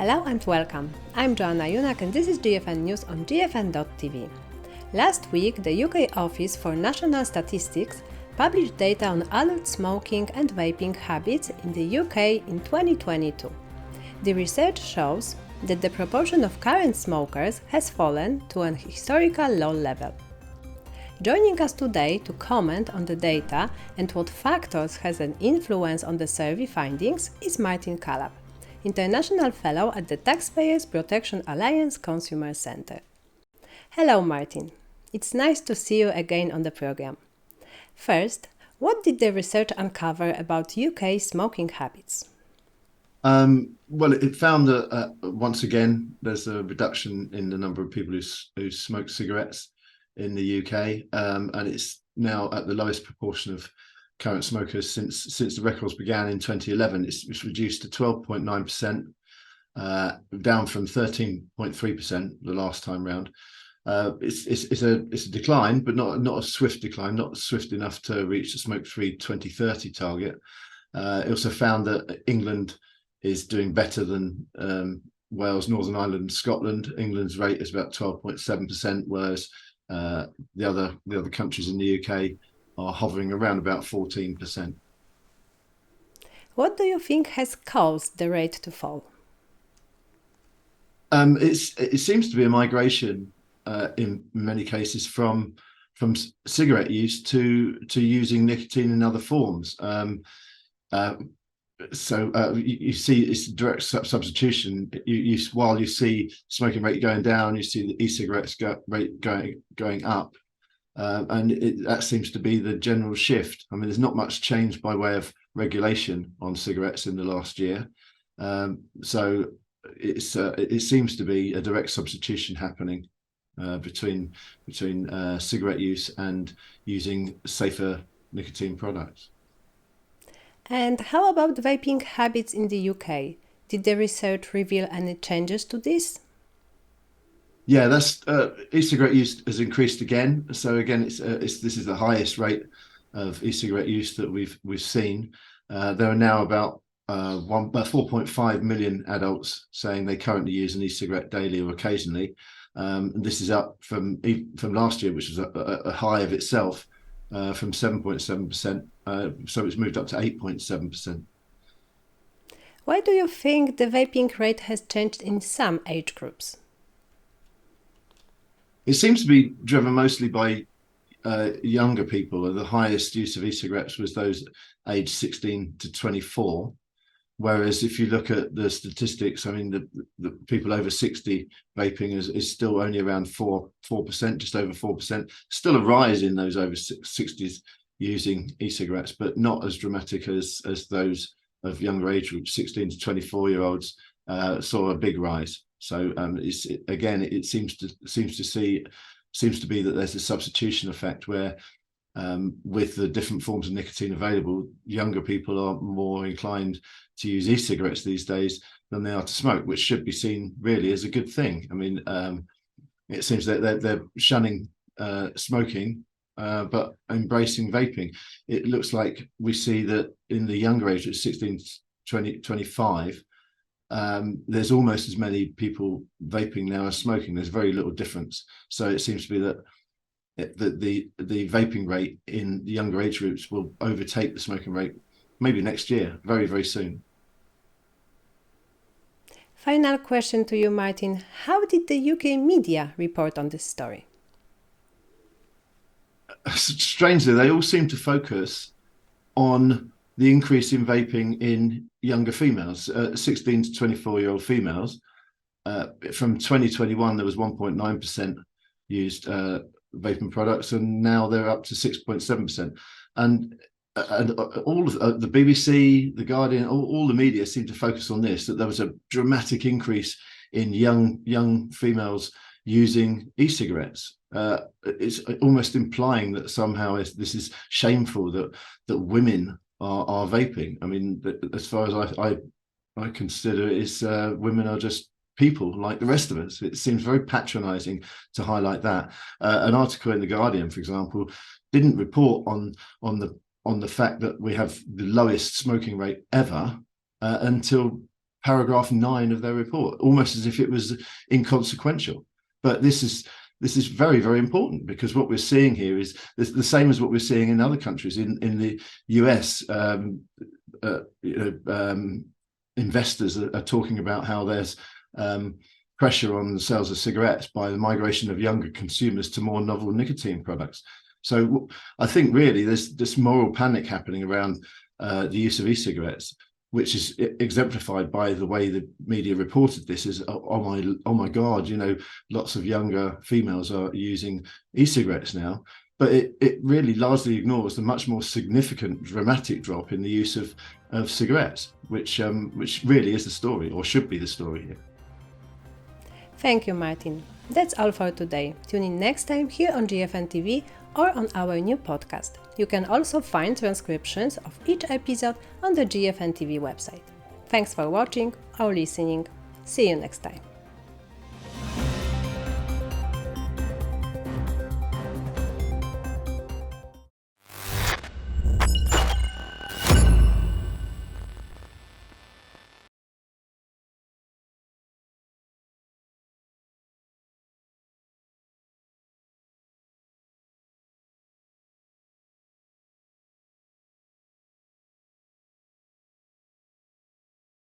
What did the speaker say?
Hello and welcome. I'm Joanna Junak and this is GFN News on GFN.TV. Last week, the UK Office for National Statistics published data on adult smoking and vaping habits in the UK in 2022. The research shows that the proportion of current smokers has fallen to an historical low level. Joining us today to comment on the data and what factors has an influence on the survey findings is Martin Cullip, International Fellow at the Taxpayers Protection Alliance Consumer Centre. Hello Martin, it's nice to see you again on the program. First, what did the research uncover about UK smoking habits? Well, it found that once again, there's a reduction in the number of people who smoke cigarettes in the UK, and it's now at the lowest proportion of current smokers since the records began in 2011. It's reduced to 12.9%, down from 13.3% the last time round. It's a decline, but not a swift decline, not swift enough to reach the smoke-free 2030 target. It also found that England is doing better than Wales, Northern Ireland, and Scotland. England's rate is about 12.7%, whereas the other countries in the UK are hovering around about 14%. What do you think has caused the rate to fall? It seems to be a migration in many cases from cigarette use to using nicotine in other forms. You see it's direct substitution. While you see smoking rate going down, you see the e-cigarettes rate going up, and that seems to be the general shift. I mean, there's not much change by way of regulation on cigarettes in the last year, so it seems to be a direct substitution happening between cigarette use and using safer nicotine products. And how about vaping habits in the UK? Did the research reveal any changes to this? Yeah, that's e-cigarette use has increased again. So again, this is the highest rate of e-cigarette use that we've seen. There are now about 4.5 million adults saying they currently use an e-cigarette daily or occasionally. And this is up from last year, which was a high of itself. From 7.7%, so it's moved up to 8.7%. Why do you think the vaping rate has changed in some age groups? It seems to be driven mostly by younger people. The highest use of e-cigarettes was those aged 16 to 24. Whereas if you look at the statistics, I mean, the people over 60 vaping is still only around 4%, just over 4%. Still a rise in those over 60s using e-cigarettes, but not as dramatic as those of younger age groups. 16 to 24-year-olds saw a big rise. So it seems to be that there's a substitution effect where with the different forms of nicotine available, younger people are more inclined to use e-cigarettes these days than they are to smoke, which should be seen really as a good thing. I mean, it seems that they're shunning smoking, but embracing vaping. It looks like we see that in the younger age, at 16 to 25, there's almost as many people vaping now as smoking. There's very little difference. So it seems to be that the vaping rate in the younger age groups will overtake the smoking rate maybe next year, very, very soon. Final question to you, Martin. How did the UK media report on this story? Strangely, they all seem to focus on the increase in vaping in younger females, 16 to 24-year-old females. From 2021, there was 1.9% used vaping products, and now they're up to 6.7%. And all of the BBC, the Guardian, all the media seem to focus on this, that there was a dramatic increase in young females using e-cigarettes. It's almost implying that somehow this is shameful that women are vaping. I mean, as far as I consider it, is women are just people like the rest of us. It seems very patronising to highlight that. An article in the Guardian, for example, didn't report on the fact that we have the lowest smoking rate ever until paragraph 9 of their report, almost as if it was inconsequential. But this is very, very important, because what we're seeing here is the same as what we're seeing in other countries. In the US, investors are talking about how there's pressure on the sales of cigarettes by the migration of younger consumers to more novel nicotine products. So I think really there's this moral panic happening around the use of e-cigarettes, which is exemplified by the way the media reported this. Is oh my God, lots of younger females are using e-cigarettes now. But it really largely ignores the much more significant, dramatic drop in the use of cigarettes, which really is the story, or should be the story here. Thank you, Martin. That's all for today. Tune in next time here on GFN-TV or on our new podcast. You can also find transcriptions of each episode on the GFN-TV website. Thanks for watching or listening. See you next time.